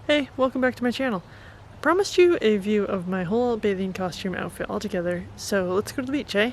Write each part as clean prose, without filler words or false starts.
Hey, welcome back to my channel. I promised you a view of my whole bathing costume outfit all together, so let's go to the beach, eh?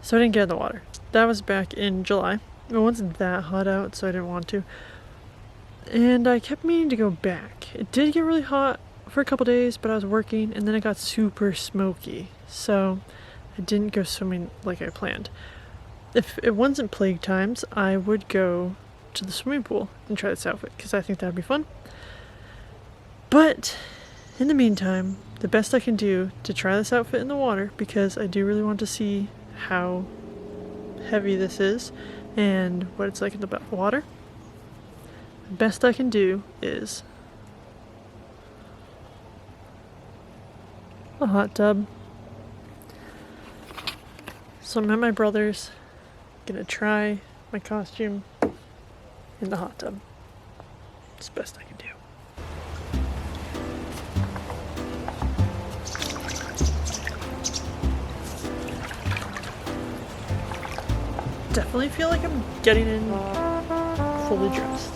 So I didn't get in the water. That was back in July. It wasn't that hot out, so I didn't want to. And I kept meaning to go back. It did get really hot for a couple days, but I was working, and then it got super smoky. So I didn't go swimming like I planned. If it wasn't plague times, I would go to the swimming pool and try this outfit, because I think that'd be fun. But in the meantime, the best I can do to try this outfit in the water, because I do really want to see how heavy this is and what it's like in the water. The best I can do is a hot tub. So I'm at my brother's, gonna try my costume in the hot tub. It's the best I can do. Definitely feel like I'm getting in fully dressed.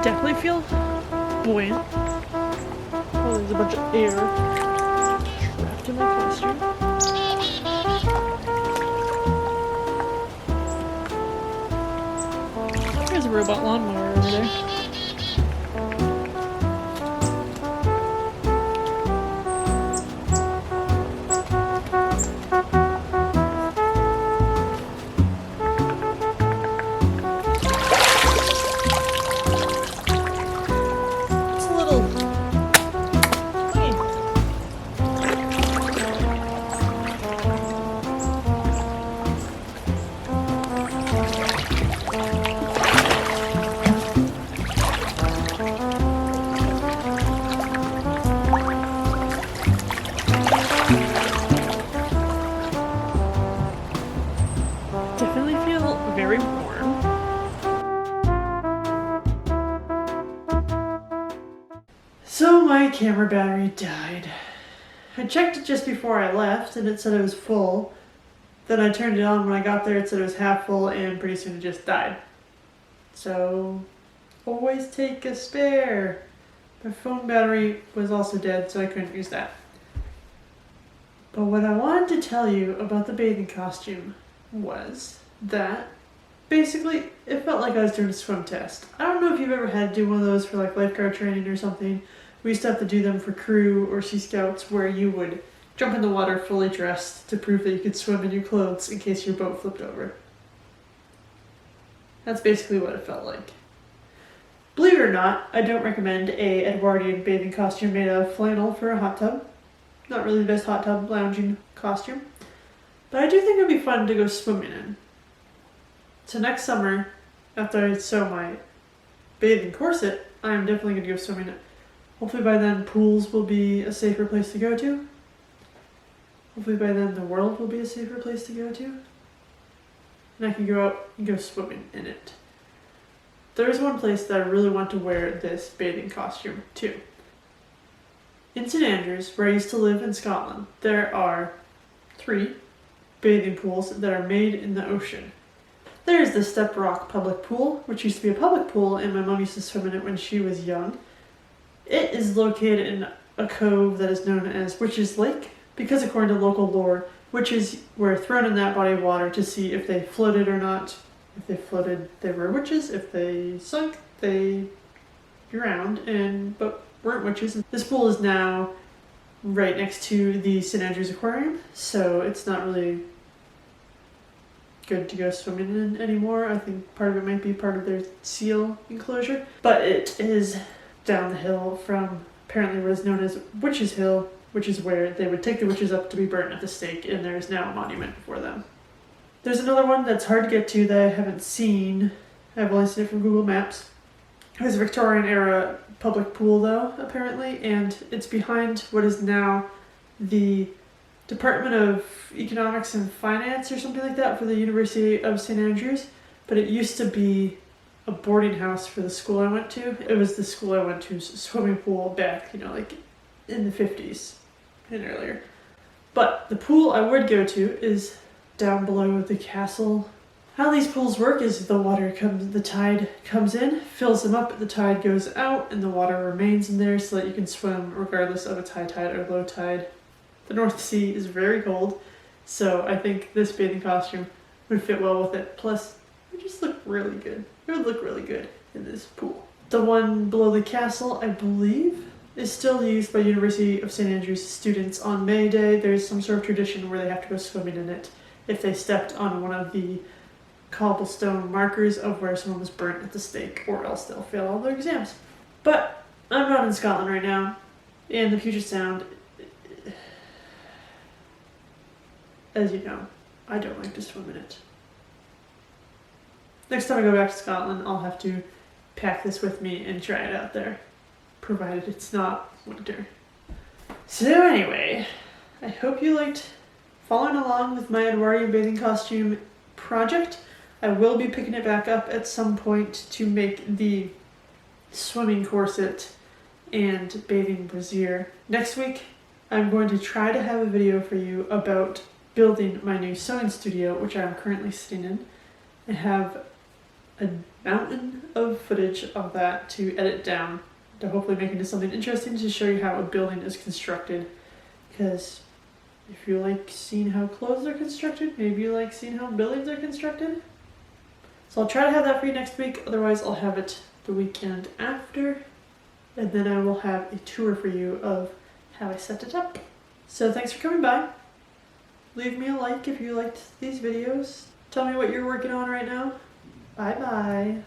Definitely feel buoyant. Oh, there's a bunch of air trapped in my costume. There's a robot lawnmower over there. Definitely feel very warm. So my camera battery died. I checked it just before I left and it said it was full. Then I turned it on when I got there, it said it was half full, and pretty soon it just died. So always take a spare. My phone battery was also dead, so I couldn't use that. But what I wanted to tell you about the bathing costume was that basically it felt like I was doing a swim test. I don't know if you've ever had to do one of those for like lifeguard training or something. We used to have to do them for crew or Sea Scouts, where you would jump in the water fully dressed to prove that you could swim in your clothes in case your boat flipped over. That's basically what it felt like. Believe it or not, I don't recommend a Edwardian bathing costume made out of flannel for a hot tub. Not really the best hot tub lounging costume. But I do think it would be fun to go swimming in. So next summer, after I sew my bathing corset, I'm definitely going to go swimming. Hopefully by then pools will be a safer place to go to. Hopefully by then the world will be a safer place to go to. and I can go out and go swimming in it. There is one place that I really want to wear this bathing costume to. In St Andrews, where I used to live in Scotland, there are 3 bathing pools that are made in the ocean. There's the Step Rock public pool, which used to be a public pool, and my mom used to swim in it when she was young. It is located in a cove that is known as Witch's Lake, because according to local lore, witches were thrown in that body of water to see if they floated or not. If they floated, they were witches. If they sunk, they drowned, but weren't witches. This pool is now right next to the St Andrews Aquarium, so it's not really good to go swimming in anymore. I think part of it might be part of their seal enclosure, but it is down the hill from apparently what is known as Witches Hill, which is where they would take the witches up to be burnt at the stake, and there is now a monument for them. There's another one that's hard to get to that I haven't seen. I've only seen it from Google Maps. It was a Victorian era public pool though, apparently, and it's behind what is now the Department of Economics and Finance or something like that for the University of St Andrews, but it used to be a boarding house for the school I went to. It was the school I went to's swimming pool back, like in the 50s and earlier. But the pool I would go to is down below the castle. How these pools work is the tide comes in, fills them up, the tide goes out, and the water remains in there so that you can swim regardless of it's high tide or low tide. The North Sea is very cold, so I think this bathing costume would fit well with it. Plus, it would just look really good. It would look really good in this pool. The one below the castle, I believe, is still used by University of St Andrews students on May Day. There's some sort of tradition where they have to go swimming in it if they stepped on one of the cobblestone markers of where someone was burnt at the stake, or else they'll fail all their exams. But I'm not in Scotland right now, and the Puget Sound, as you know, I don't like to swim in it. Next time I go back to Scotland, I'll have to pack this with me and try it out there, provided it's not winter. So anyway, I hope you liked following along with my Edwardian bathing costume project. I will be picking it back up at some point to make the swimming corset and bathing brassiere. Next week, I'm going to try to have a video for you about building my new sewing studio, which I'm currently sitting in, and have a mountain of footage of that to edit down to hopefully make into something interesting to show you how a building is constructed. Because if you like seeing how clothes are constructed, maybe you like seeing how buildings are constructed. So I'll try to have that for you next week, otherwise I'll have it the weekend after, and then I will have a tour for you of how I set it up. So thanks for coming by. Leave me a like if you liked these videos. Tell me what you're working on right now. Bye bye.